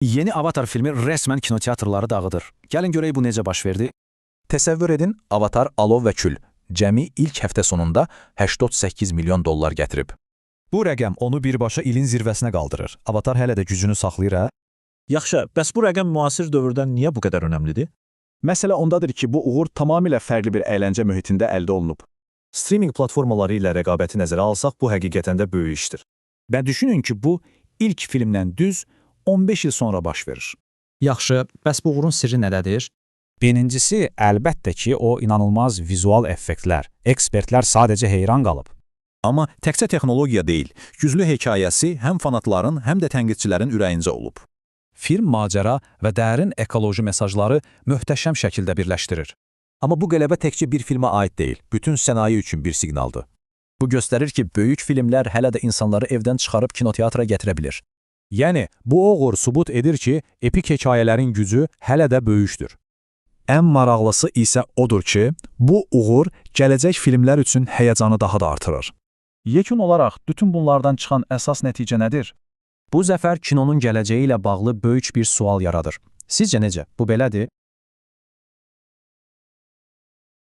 Yeni Avatar filmi resmen kinoteatrları dağıdır. Gəlin görək bu necə baş verdi. Təsəvvür edin, Avatar Alov və Kül cəmi ilk həftə sonunda 88 milyon dollar gətirib. Bu rəqəm onu birbaşa ilin zirvəsinə qaldırır. Avatar hələ də gücünü saxlayır, hə? Yaxşı, bəs bu rəqəm müasir dövrdən niyə bu qədər önəmlidir? Məsələ ondadır ki, bu uğur tamamilə fərqli bir əyləncə mühitində əldə olunub. Streaming platformaları ilə rəqabəti nəzərə alsaq, bu həqiqətən də böyük işdir. Və düşünün ki, bu ilk filmdən düz 15 il sonra baş verir. Yaxşı, bəs bu uğurun sirri nədədir? Birincisi, əlbəttə ki, o inanılmaz vizual effektlər. Ekspertlər sadəcə heyran qalıb. Amma təkcə texnologiya deyil, güclü hekayəsi həm fanatların, həm də tənqidçilərin ürəyincə olub. Film macəra və dərin ekoloji mesajları möhtəşəm şəkildə birləşdirir. Amma bu qələbə təkcə bir filmə aid deyil, bütün sənaye üçün bir siqnaldır. Bu göstərir ki, böyük filmlər hələ də insanları evdən çıxarıb kinoteatra gətirə bilir. Yəni, bu uğur sübut edir ki, epik hekayələrin gücü hələ də böyükdür. Ən maraqlısı isə odur ki, bu uğur gələcək filmlər üçün həyəcanı daha da artırır. Yekun olaraq bütün bunlardan çıxan əsas nəticə nədir? Bu zəfər kinonun gələcəyi ilə bağlı böyük bir sual yaradır. Sizcə necə? Bu belədir?